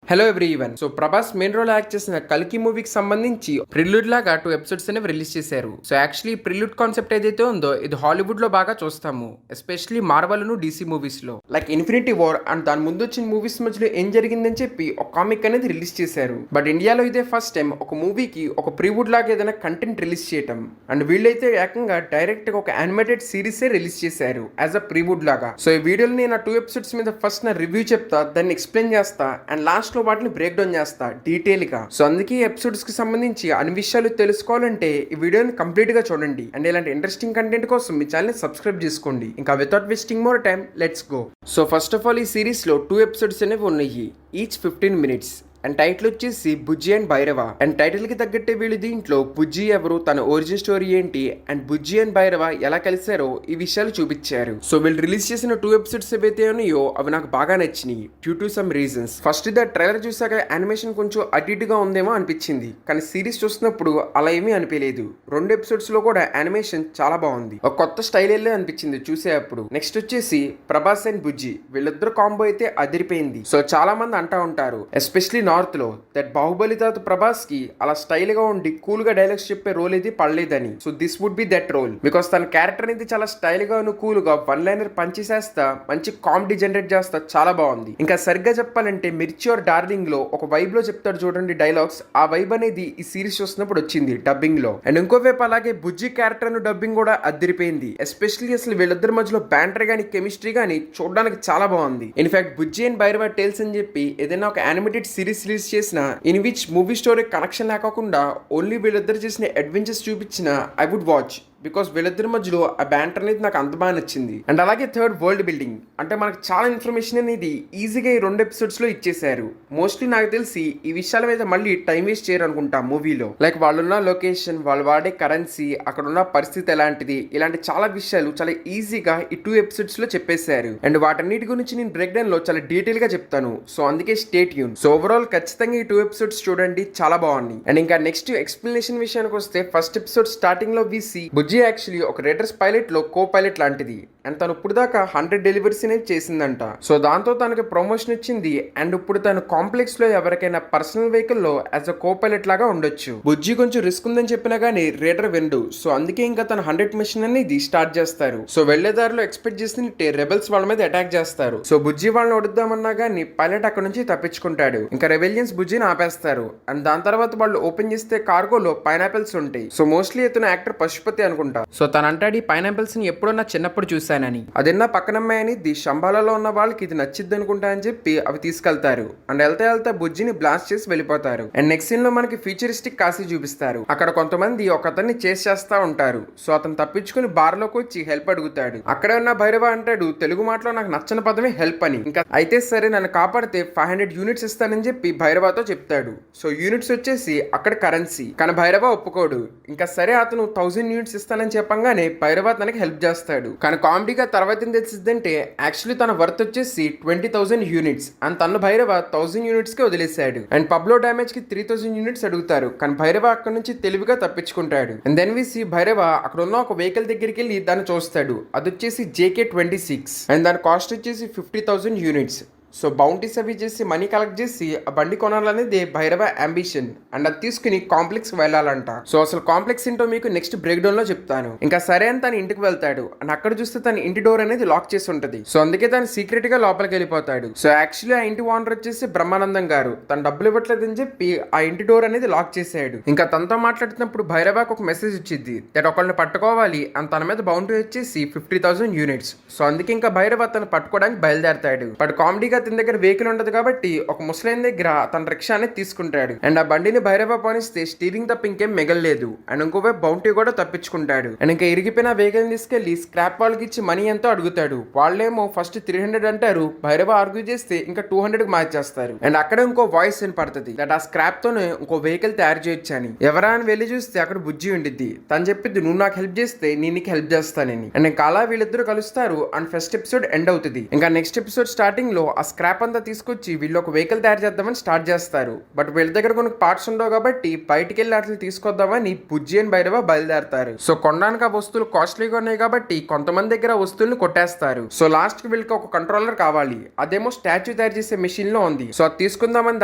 Hello everyone. So Prabhas main role act చేసిన కల్కి మూవీకి సంబంధించి ప్రిల్యూడ్ లాగా 2 ఎపిసోడ్స్ అనేవి రిలీజ్ చేశారు. సో యాక్చువల్లీ ప్రిల్యూడ్ కాన్సెప్ట్ ఏదైతే ఉందో ఇది హాలీవుడ్ లో బాగా చూస్తాము, ఎస్పెషల్లీ మార్వెల్ ను డీసీ మూవీస్ లో, లైక్ ఇన్ఫినిటీ వార్ అండ్ దాని ముందు వచ్చిన మూవీస్ మధ్యలో ఏం జరిగిందని చెప్పి ఒక కామిక్ అనేది రిలీజ్ చేశారు. బట్ ఇండియాలో ఇదే ఫస్ట్ టైం ఒక మూవీకి ఒక ప్రీవుడ్ లాగా ఏదైనా కంటెంట్ రిలీజ్ చేయటం. అండ్ వీళ్ళైతే ఏకంగా డైరెక్ట్ గా ఒక యానిమేటెడ్ సిరీస్ రిలీజ్ చేశారు యాజ్ అ ప్రీవుడ్ లాగా. సో ఈ వీడియోలో నేను 2 ఎపిసోడ్స్ మీద ఫస్ట్ నా రివ్యూ చెప్తా, దాన్ని ఎక్స్ప్లెయిన్ చేస్తా అండ్ లాస్ట్ లో వాటిని బ్రేక్ డౌన్ చేస్తా డీటెయిల్ గా. సో అందుకే ఎపిసోడ్స్ కి సంబంధించి అన్ని విషయాలు తెలుసుకోవాలంటే ఈ వీడియోని కంప్లీట్ గా చూడండి. అండ్ ఇలాంటి ఇంట్రెస్టింగ్ కంటెంట్ కోసం మీ ఛానల్ ని సబ్స్క్రైబ్ చేసుకోండి. ఇంకా without wasting more time let's go. So first of all ఈ సిరీస్ లో 2 ఎపిసోడ్స్ అనేవి ఉన్నాయి, ఈచ్ 15 minutes. అండ్ టైటిల్ వచ్చేసి బుజ్జి అండ్ భైరవ. అండ్ టైటిల్ కి తగ్గట్టే వీళ్ళు దీంట్లో బుజ్జి ఎవరు, తన ఒరిజిన్ స్టోరీ ఏంటి, అండ్ బుజ్జి అండ్ భైరవ ఎలా కలిసారో ఈ విషయాలు చూపించారు. సో వీళ్ళు రిలీజ్ చేసిన 2 ఎపిసోడ్స్ ఏవైతే ఉన్నాయో అవి నాకు బాగా నచ్చినాయి due to some reasons. First the trailer చూసాక యానిమేషన్ కొంచెం అటు ఇటుగా ఉందేమో అనిపించింది, కానీ సిరీస్ చూసినప్పుడు అలా ఏమీ అనిపించలేదు. 2 ఎపిసోడ్స్ లో కూడా యానిమేషన్ చాలా బాగుంది, ఒక కొత్త స్టైల్ వెళ్ళే అనిపించింది చూసేటప్పుడు. నెక్స్ట్ వచ్చేసి ప్రభాస్ అండ్ బుజ్జి, వీళ్ళిద్దరు కాంబో అయితే అదిరిపోయింది. సో చాలా మంది అంటా ఉంటారు ఎస్పెషలీ నార్త్ లో దట్ బాహుబలి తర్వాత ప్రభాస్ కి అలా స్టైల్ గా ఉండి కూల్ గా డైలాగ్స్ చెప్పే రోల్ ఇది పడలేదని. So this would be that role, because తన క్యారెక్టర్ అనేది చాలా స్టైల్ గా కూల్ గా వన్ లైనర్ పనిచేసేస్తా మంచి కామెడీ జనరేట్ చేస్తా చాలా బాగుంది. ఇంకా సరిగ్గా చెప్పాలంటే మిర్చి ఆర్ డార్లింగ్ లో ఒక వైబ్ లో చెప్తాడు చూడండి డైలాగ్స్, ఆ వైబ్ అనేది ఈ సిరీస్ చూస్తున్నప్పుడు వచ్చింది డబ్బింగ్ లో. అండ్ ఇంకోవైపు అలాగే బుజ్జి క్యారెక్టర్ ను డబ్బింగ్ కూడా అదిరిపోయింది. ఎస్పెషల్లీ అసలు వీళ్ళిద్దరి మధ్యలో బ్యాంటర్ గానీ కెమిస్ట్రీ గానీ చూడడానికి చాలా బాగుంది. In fact Bujji and Bhairava tales అని చెప్పి ఏదైనా ఒక యానిమేటెడ్ సిరీస్ రిలీజ్ చేసిన in which movie story connection లేకుండా ఓన్లీ వీళ్ళిద్దరు చేసిన అడ్వెంచర్స్ చూపించిన ఐ వుడ్ వాచ్, బికాస్ వీళ్ళిద్దరి మధ్యలో ఆ బ్యాంటర్ అనేది నాకు అంత బాగా నచ్చింది. అండ్ అలాగే థర్డ్ వరల్డ్ బిల్డింగ్, అంటే మనకు చాలా ఇన్ఫర్మేషన్ అనేది ఈజీగా ఈ 2 ఎపిసోడ్స్ లో ఇచ్చేసారు. మోస్ట్లీ నాకు తెలిసి ఈ విషయాల మీద మళ్ళీ టైం వేస్ట్ చేయరు అనుకుంటా మూవీలో. లైక్ వాళ్ళున్న లొకేషన్, వాళ్ళు వాడే కరెన్సీ, అక్కడ ఉన్న పరిస్థితి ఎలాంటిది, ఇలాంటి చాలా విషయాలు చాలా ఈజీగా ఈ 2 ఎపిసోడ్స్ లో చెప్పేశారు. అండ్ వాటన్నిటి గురించి నేను బ్రేక్ డౌన్ లో చాలా డీటెయిల్ గా చెప్తాను, సో అందుకే స్టే ట్యూన్. సో ఓవరాల్ ఖచ్చితంగా ఈ 2 ఎపిసోడ్స్ చూడండి, చాలా బాగున్నాయి. అండ్ ఇంకా నెక్స్ట్ ఎక్స్ప్లెనేషన్ విషయానికి వస్తే ఫస్ట్ ఎపిసోడ్ స్టార్టింగ్ లో వీసి బుజ్జి యాక్చువల్లీ ఒక రైడర్స్ పైలట్ లో కో పైలట్ లాంటిది, అండ్ తను ఇప్పుడు దాకా 100 డెలివరీస్ అనేది చేసిందంట. సో దాంతో తనకి ప్రమోషన్ ఇచ్చింది. అండ్ ఇప్పుడు తను కాంప్లెక్స్ లో ఎవరికైనా పర్సనల్ వెహికల్ లో యాజ్ అ కో పైలట్ లాగా ఉండొచ్చు. బుజ్జి కొంచెం రిస్క్ ఉందని చెప్పినా గానీ రైడర్ విండు. సో అందుకే ఇంకా తన 100 మిషన్ అనేది స్టార్ట్ చేస్తారు. సో వెళ్లేదారిలో ఎక్స్పెక్ట్ చేసినట్టే రెబెల్స్ వాళ్ళ మీద అటాక్ చేస్తారు. సో బుజ్జి వాళ్ళని ఒడుద్దామన్నా గానీ పైలట్ అక్కడ నుంచి తప్పించుకుంటాడు. ఇంకా రెబెలియన్స్ బుజ్జిని ఆపేస్తారు. అండ్ దాని తర్వాత వాళ్ళు ఓపెన్ చేస్తే కార్గోలో పైనాపిల్స్ ఉంటాయి. సో మోస్ట్లీ ఇతను యాక్టర్ పశుపతి అనుకుంటా. సో తన అంటాడు ఈ పైనాపిల్స్ ని ఎప్పుడో నా చిన్నప్పుడు చూశానని. అదన్నా పక్కనమ్మాయని ది శంబాలలో ఉన్న వాళ్ళకి ఇది నచ్చిద్ది అనుకుంటా అని చెప్పి అవి తీసుకెళ్తారు. అండ్ వెళ్తే బుజ్జిని బ్లాస్ట్ చేసి వెళ్ళిపోతారు. అండ్ నెక్స్ట్ సీన్ లో మనకి ఫ్యూచరిస్టిక్ కాశీ చూపిస్తారు. అక్కడ కొంతమంది ఒక అతన్ని చేసి చేస్తా ఉంటారు. సో అతను తప్పించుకుని బార్ లోకి వచ్చి హెల్ప్ అడుగుతాడు. అక్కడే ఉన్న భైరవ అంటాడు తెలుగు మాటలో నాకు నచ్చని పదమే హెల్ప్ అని. ఇంకా అయితే సరే నన్ను కాపాడితే 500 యూనిట్స్ ఇస్తానని చెప్పి భైరవతో చెప్తాడు. సో యూనిట్స్ వచ్చేసి అక్కడ కరెన్సీ, కానీ భైరవ ఒప్పుకోడు. ఇంకా సరే అతను 1000 యూనిట్స్ ఇస్తానని చెప్పంగానే భైరవ తనకి హెల్ప్ చేస్తాడు. కానీ కామెడీగా తర్వాత ఏం తెలిసిందంటే యాక్చువల్లీ తన వర్త్ వచ్చేసి 20,000 యూనిట్స్ అండ్ తన భైరవ 1000 యూనిట్స్ కి వదిలేశాడు. అండ్ పబ్ లో డామేజ్ కి 3000 యూనిట్స్ అడుగుతారు, కానీ భైరవ అక్కడ నుంచి తెలివిగా తప్పించుకుంటాడు. అండ్ దెన్ వీసి భైరవ అక్కడ ఉన్న ఒక వెహికల్ దగ్గరికి వెళ్ళి దాన్ని చూస్తాడు. అది వచ్చేసి JK-26 అండ్ దాని కాస్ట్ వచ్చేసి 50,000 యూనిట్స్. సో బౌంటీస్ అవి చేసి మనీ కలెక్ట్ చేసి ఆ బండి కొనాలనేది భైరవ అంబిషన్. అండ్ అది తీసుకుని కాంప్లెక్స్ వెళ్ళాలంట. సో అసలు కాంప్లెక్స్ ఏంటో మీకు నెక్స్ట్ బ్రేక్ డౌన్ లో చెప్తాను. ఇంకా సరే అని తన ఇంటికి వెళ్తాడు. అండ్ అక్కడ చూస్తే తన ఇంటి డోర్ అనేది లాక్ చేసి ఉంటది. సో అందుకే తను సీక్రెట్ గా లోపలికి వెళ్ళిపోతాడు. సో యాక్చువల్లీ ఆ ఇంటి ఓనర్ వచ్చేసి బ్రహ్మానందం గారు తను డబ్బులు ఇవ్వట్లేదని చెప్పి ఆ ఇంటి డోర్ అనేది లాక్ చేసాడు. ఇంకా తనతో మాట్లాడుతున్నప్పుడు భైరవకు ఒక మెసేజ్ వచ్చింది దట్ ఒకళ్ళని పట్టుకోవాలి అండ్ తన మీద బౌంటీ వచ్చేసి 50,000 యూనిట్స్. సో అందుకే ఇంకా భైరవ తను పట్టుకోవడానికి బయలుదేరతాడు. బట్ కామెడీగా తన దగ్గర వెహికల్ ఉండదు కాబట్టి ఒక ముస్లిం దగ్గర తన రిక్షా అనేది తీసుకుంటాడు. అండ్ ఆ బండిని భైరవ పోనిస్తే స్టీరింగ్ తప్ప ఇంకేం మిగలలేదు. అండ్ ఇంకోవైపు బౌంటీ కూడా తప్పించుకుంటాడు. అండ్ ఇంకా ఇరిగిపోయిన వెహికల్ తీసుకెళ్లి స్క్రాప్ వాళ్ళకి ఇచ్చి మనీ ఎంతో అడుగుతాడు. వాళ్ళేమో ఫస్ట్ 300 అంటారు. భైరవ ఆర్గ్యూ చేస్తే ఇంకా 200 మార్చేస్తారు. అండ్ అక్కడ ఇంకో వాయిస్ వినపడుతుంది దట్ ఆ స్క్రాప్ తోనే ఇంకో వెహికల్ తయారు చేయొచ్చు అని. ఎవరా అని వెళ్ళి చూస్తే అక్కడ బుజ్జి ఉండిద్ది. తను చెప్పింది నువ్వు నాకు హెల్ప్ చేస్తే నేను నీకు హెల్ప్ చేస్తానని. అండ్ ఇంకా అలా వీళ్ళిద్దరు కలుస్తారు. అండ్ ఫస్ట్ ఎపిసోడ్ ఎండ్ అవుతుంది. ఇంకా నెక్స్ట్ ఎపిసోడ్ స్టార్టింగ్ లో ఆ స్క్రాప్ అంతా తీసుకొచ్చి వీళ్ళు ఒక వెహికల్ తయారు చేద్దామని స్టార్ట్ చేస్తారు. బట్ వీళ్ళ దగ్గర కొన్ని పార్ట్స్ ఉండవు కాబట్టి బయటికి వెళ్ళి వాటిని తీసుకొద్దామని బుజ్జి అండ్ భైరవ బయలుదేరతారు. సో కొనడానికి ఆ వస్తువులు కాస్ట్లీగా ఉన్నాయి కాబట్టి కొంతమంది దగ్గర వస్తువులను కొట్టేస్తారు. సో లాస్ట్ కి వీళ్ళకి ఒక కంట్రోలర్ కావాలి. అదేమో స్టాచ్యూ తయారు చేసే మెషిన్ లో ఉంది. సో అది తీసుకుందామని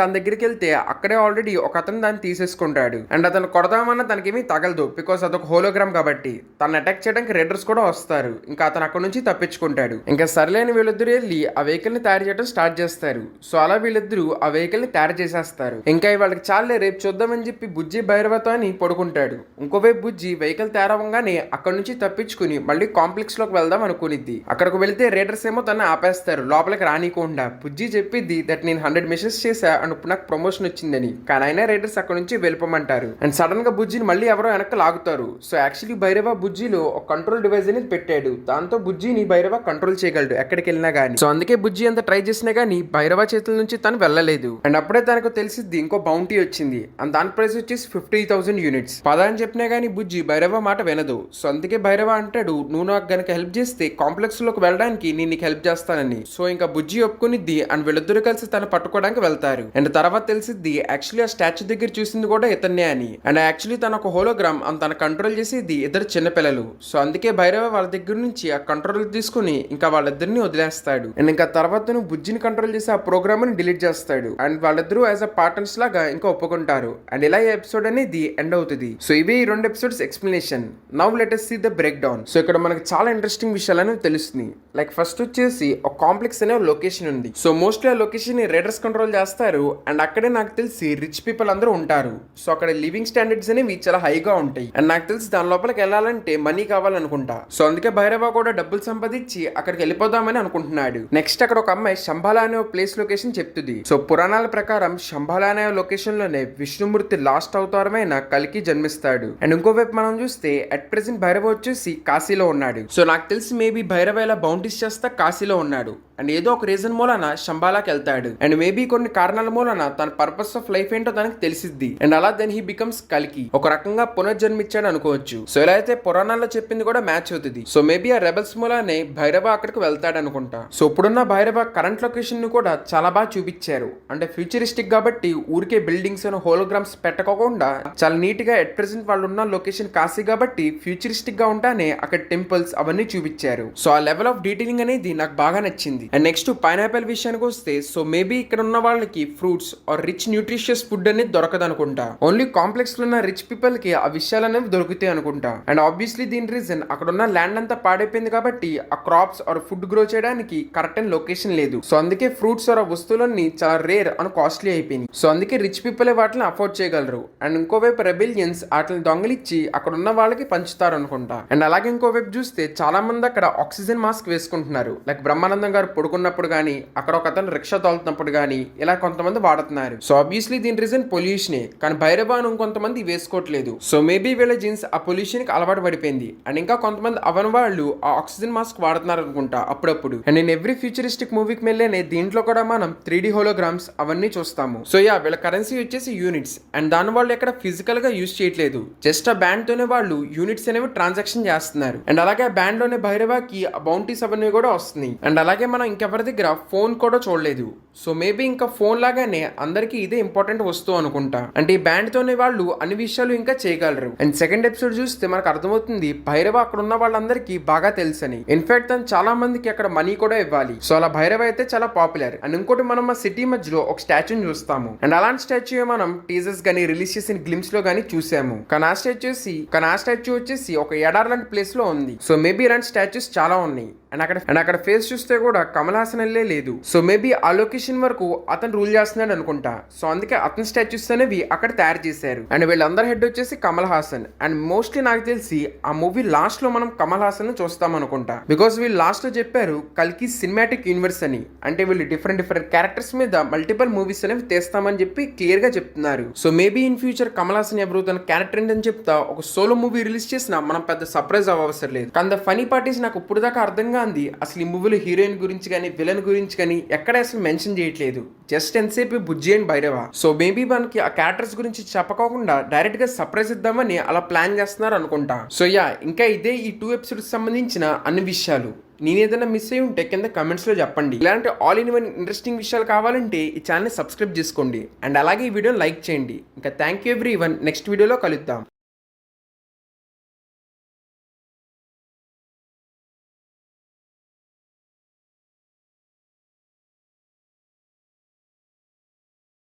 దాని దగ్గరికి వెళ్తే అక్కడే ఆల్రెడీ ఒక అతను దాన్ని తీసేసుకుంటాడు. అండ్ అతను కొడదామన్నా తనకేమీ తగలదు, బికాస్ అదొక హోలోగ్రామ్ కాబట్టి. తను అటాక్ చేయడానికి రైడర్స్ కూడా వస్తారు. ఇంకా అతను అక్కడ నుంచి తప్పించుకుంటాడు. ఇంకా సర్లేని వీళ్ళిద్దరు వెళ్ళి ఆ వెహికల్ ని తయారు చేయడం స్టార్ట్ చేస్తారు. సో అలా వీళ్ళిద్దరూ ఆ వెహికల్ ని తయారు చేసేస్తారు. ఇంకా వాళ్ళకి చాలే రేపు చూద్దామని చెప్పి బుజ్జి భైరవతో అని పడుకుంటాడు. ఇంకోవైపు బుజ్జి వెహికల్ తయారవగానే అక్కడ నుంచి తప్పించుకుని మళ్ళీ కాంప్లెక్స్ లోకి వెళ్దాం అనుకునిద్ది. అక్కడికి వెళ్తే రైడర్స్ ఏమో తను ఆపేస్తారు లోపలికి రానికుండా. బుజ్జి చెప్పిద్ది దట్ నేను 100 మిషన్స్ చేసా అని ఇప్పుడు నాకు ప్రమోషన్ వచ్చిందని. కానీ అయినా రైడర్స్ అక్కడ నుంచి వెళ్ళిపోమంటారు. అండ్ సడన్ గా బుజ్జిని మళ్ళీ ఎవరో వెనక్కి లాగుతారు. సో యాక్చువల్లీ భైరవ బుజ్జిలో ఒక కంట్రోల్ డివైస్ అనేది పెట్టాడు. దాంతో బుజ్జిని భైరవ కంట్రోల్ చేయగలడు ఎక్కడికి వెళ్ళినా గానీ. సో అందుకే బుజ్జి అంత ట్రై చేసినా గానీ భైరవ చేతుల నుంచి తను వెళ్ళలేదు. అండ్ అప్పుడే తనకు తెలిసిద్ది ఇంకో బౌంటీ వచ్చింది. అండ్ దాని ప్రైస్ వచ్చేసి 50,000 యూనిట్స్. పదా అని చెప్పినా గానీ బుజ్జి భైరవ మాట వినదు. సో అందుకే భైరవ అంటాడు నువ్వు నాకు గనక హెల్ప్ చేస్తే కాంప్లెక్స్ లోకి వెళ్ళడానికి నేను నీకు హెల్ప్ చేస్తానని. సో ఇంకా బుజ్జి ఒప్పుకునిద్ది. అండ్ వీళ్ళిద్దరు కలిసి తను పట్టుకోవడానికి వెళ్తారు. అండ్ తర్వాత తెలిసిద్ది యాక్చువల్లీ ఆ స్టాచ్యూ దగ్గర చూసింది కూడా ఇతన్నే అని. అండ్ యాక్చువల్లీ తన ఒక హోలోగ్రామ్ తన కంట్రోల్ చేసేది ఇద్దరు చిన్నపిల్లలు. సో అందుకే భైరవ వాళ్ళ దగ్గర నుంచి ఆ కంట్రోల్ తీసుకుని ఇంకా వాళ్ళిద్దరిని వదిలేస్తాడు. అండ్ ఇంకా తర్వాత బుజ్జిని కంట్రోల్ చేసి ఆ ప్రోగ్రామ్ ని డిలీట్ చేస్తాడు. అండ్ వాళ్ళిద్దరూ యాజ్ అ పార్ట్నర్స్ లాగా ఇంకా ఒప్పుకుంటారు. అండ్ ఇలా ఈ ఎపిసోడ్ అనేది ఎండ్ అవుతుంది. సో ఇవే ఈ 2 episodes explanation. Now let us see the breakdown. So ఇక్కడ మనకి చాలా ఇంట్రెస్టింగ్ విషయాలు అనేవి తెలుస్తున్నాయి. లైక్ ఫస్ట్ వచ్చేసి ఒక కాంప్లెక్స్ అనే లొకేషన్ ఉంది. సో మోస్ట్లీ ఆ లొకేషన్ ని రైడర్స్ కంట్రోల్ చేస్తారు. అండ్ అక్కడే నాకు తెలిసి రిచ్ పీపుల్ అందరూ ఉంటారు. సో అక్కడ లివింగ్ స్టాండర్డ్స్ అనేవి చాలా హైగా ఉంటాయి. అండ్ నాకు తెలిసి దాని లోపలికి వెళ్ళాలంటే మనీ కావాలనుకుంటా. సో అందుకే భైరవ కూడా డబ్బులు సంపాదించి అక్కడికి వెళ్ళిపోదామని అనుకుంటున్నాడు. నెక్స్ట్ అక్కడ ఒక అమ్మాయి శంబాల అనే ప్లేస్ లొకేషన్ చెప్తుంది. సో పురాణాల ప్రకారం శంబాల అనే లొకేషన్ లోనే విష్ణుమూర్తి లాస్ట్ అవతారమైన కల్కి జన్మిస్తాడు. అండ్ ఇంకోవైపు మనం చూస్తే అట్ ప్రెసెంట్ భైరవ వచ్చేసి కాశీలో ఉన్నాడు. సో నాకు తెలిసి మేబీ భైరవ ఇలా బౌంటీస్ చేస్తా కాశీలో ఉన్నాడు. అండ్ ఏదో ఒక రీజన్ మూలన శంబాలాకి వెళ్తాడు. అండ్ మేబీ కొన్ని కారణాల మూలన తన పర్పస్ ఆఫ్ లైఫ్ ఏంటో తనకి తెలిసిద్ది. అండ్ అలా దెన్ హీ బికమ్స్ కల్కి. ఒక రకంగా పునర్జన్మిచ్చాడు అనుకోవచ్చు. సో ఎలా అయితే పురాణాల్లో చెప్పింది కూడా మ్యాచ్ అవుతుంది. సో మేబీ ఆ రెబల్స్ మూలనే భైరవ అక్కడికి వెళ్తాడు అనుకుంటా. సో ఇప్పుడున్న భైరవ కరెంట్ లొకేషన్ ని కూడా చాలా బాగా చూపించారు. అంటే ఫ్యూచరిస్టిక్ కాబట్టి ఊరికే బిల్డింగ్స్ అండ్ హోలోగ్రామ్స్ పెట్టకోకుండా చాలా నీట్ గా ఎట్ ప్రెసెంట్ వాళ్ళు ఉన్న లొకేషన్ కాశీ కాబట్టి ఫ్యూచరిస్టిక్ గా ఉంటానే అక్కడ టెంపుల్స్ అవన్నీ చూపించారు. సో ఆ లెవెల్ ఆఫ్ డీటెయిలింగ్ అనేది నాకు బాగా నచ్చింది. అండ్ నెక్స్ట్ పైనాపిల్ విషయానికి వస్తే సో మేబీ ఇక్కడ ఉన్న వాళ్ళకి fruits are rich nutritious food అనేది దొరకదు అనుకుంటా. ఓన్లీ కాంప్లెక్స్ లో ఉన్న రిచ్ పీపుల్ కి ఆ విషయాలు అనేవి దొరుకుతాయి అనుకుంటా. అండ్ ఆబ్వియస్లీ దీని రీజన్ అక్కడ ఉన్న ల్యాండ్ అంతా పాడైపోయింది కాబట్టి ఆ క్రాప్స్ ఆర్ ఫుడ్ గ్రో చేయడానికి కరెక్ట్ అయిన లొకేషన్ లేదు. సో అందుకే ఫ్రూట్స్ ఆర్ వస్తువులన్నీ చాలా రేర్ అండ్ కాస్ట్లీ అయిపోయింది. సో అందుకే రిచ్ పీపుల్ వాటిని అఫోర్డ్ చేయగలరు. అండ్ ఇంకోవైపు రెబెలియన్స్ వాటిని దొంగలిచ్చి అక్కడ ఉన్న వాళ్ళకి పంచుతారు అనుకుంటా. అండ్ అలాగే ఇంకోవైపు చూస్తే చాలా మంది అక్కడ ఆక్సిజన్ మాస్క్ వేసుకుంటున్నారు. లైక్ బ్రహ్మానందం గారు పడుకున్నప్పుడు కానీ అక్కడ ఒక అతను రిక్షా తోలుతున్నప్పుడు కానీ ఇలా కొంతమంది వాడుతున్నారు. సో ఆబ్వియస్లీ దీని రీజన్ పొల్యూషనే. కానీ భైరవాను కొంతమంది వేసుకోవట్లేదు. సో మేబీ వీళ్ళ జీన్స్ ఆ పొల్యూషన్ కి అలవాటు పడిపోయింది. అండ్ ఇంకా కొంతమంది అవన్ వాళ్ళు ఆ ఆక్సిజన్ మాస్క్ వాడుతున్నారు అనుకుంటా అప్పుడప్పుడు. అండ్ నేను ఎవ్రీ ఫ్యూచరిస్టిక్ మూవీకి వెళ్ళేనే దీంట్లో కూడా మనం 3D హోలోగ్రామ్స్ అవన్నీ చూస్తాము. సో యా వీళ్ళ కరెన్సీ వచ్చేసి యూనిట్స్. అండ్ దాని వాళ్ళు ఎక్కడ ఫిజికల్ గా యూజ్ చేయట్లేదు. జస్ట్ ఆ బ్యాండ్ తోనే వాళ్ళు యూనిట్స్ అనేవి ట్రాన్సాక్షన్ చేస్తున్నారు. అండ్ అలాగే ఆ బ్యాండ్ లోనే భైరవాకి ఆ బౌంటీస్ అవన్నీ కూడా వస్తున్నాయి. అండ్ అలాగే మనం ఇంకెవరి దగ్గర ఫోన్ కూడా చూడలేదు. సో మేబీ ఇంకా ఫోన్ లాగానే అందరికి ఇదే ఇంపార్టెంట్ వస్తువు అనుకుంటా. అంటే ఈ బ్యాండ్ తోనే వాళ్ళు అన్ని విషయాలు ఇంకా చేయగలరు. అండ్ సెకండ్ ఎపిసోడ్ చూస్తే మనకు అర్థమవుతుంది భైరవ అక్కడ ఉన్న వాళ్ళందరికీ బాగా తెలుసని. ఇన్ఫాక్ట్ తను చాలా మందికి అక్కడ మనీ కూడా ఇవ్వాలి. సో అలా భైరవ అయితే చాలా పాపులర్. అండ్ ఇంకోటి మనం ఆ సిటీ మధ్యలో ఒక స్టాచ్యూని చూస్తాము. అండ్ అలాంటి స్టాచ్యూ మనం టీజర్స్ గానీ రిలీజ్ చేసిన గ్లిమ్స్ లో గానీ చూసాము. కానీ ఆ స్టాచ్యూ వచ్చేసి ఒక ఎడార్ లాంటి ప్లేస్ లో ఉంది. సో మేబీ ఇలాంటి స్టాచ్యూస్ చాలా ఉన్నాయి. అండ్ అక్కడ ఫేస్ చూస్తే కూడా కమల్ హాసన్ లేదు. సో మేబీ ఆ లొకేషన్ వరకు అతను రూల్ చేస్తున్నాడు అనుకుంటా. సో అందుకే అతని స్టాచ్యూస్ అనేవి అక్కడ తయారు చేశారు. అండ్ వీళ్ళందరి హెడ్ వచ్చేసి కమల్ హాసన్. అండ్ మోస్ట్లీ నాకు తెలిసి ఆ మూవీ లాస్ట్ లో మనం కమల్ హాసన్ చూస్తాం అనుకుంటా. బికాస్ వీళ్ళు లాస్ట్ లో చెప్పారు కల్కి సినిమాటిక్ యూనివర్స్ అని. అంటే వీళ్ళు డిఫరెంట్ క్యారెక్టర్స్ మీద మల్టిపుల్ మూవీస్ అనేవి తీస్తామని చెప్పి క్లియర్ గా చెప్తున్నారు. So maybe in future Kamal Haasan ఎవరు తన క్యారెక్టర్ ఏంటని చెప్తా ఒక సోలో మూవీ రిలీజ్ చేసినా మనం పెద్ద సర్ప్రైజ్ అవ్వవసరం లేదు. కానీ ద ఫనీ పార్టీస్ నాకు ఇప్పుడు దాకా అర్థంగా ఉంది అసలు ఈ మూవీలో హీరోయిన్ గురించి కానీ విలన్ గురించి కానీ ఎక్కడ అసలు మెన్షన్ చేయట్లేదు. జస్ట్ ఎంతసేపు బుజ్జి అండ్ భైరవ. సో మేబీ మనకి ఆ క్యారెక్టర్స్ గురించి చెప్పకోకుండా డైరెక్ట్ గా సర్ప్రైజ్ ఇద్దామని అలా ప్లాన్ చేస్తున్నారు అనుకుంటా. సో యా ఇంకా ఇదే ఈ 2 ఎపిసోడ్స్ సంబంధించిన అన్ని విషయాలు. నేను ఏదైనా మిస్ అయ్యి ఉంటే కింద కమెంట్స్లో చెప్పండి. ఇలాంటి ఆల్ ఇన్ వన్ ఇంట్రెస్టింగ్ విషయాలు కావాలంటే ఈ ఛానల్ని సబ్స్క్రైబ్ చేసుకోండి అండ్ అలాగే ఈ వీడియోని లైక్ చేయండి. ఇంకా thank you every one. Next వీడియోలో కలుద్దాం.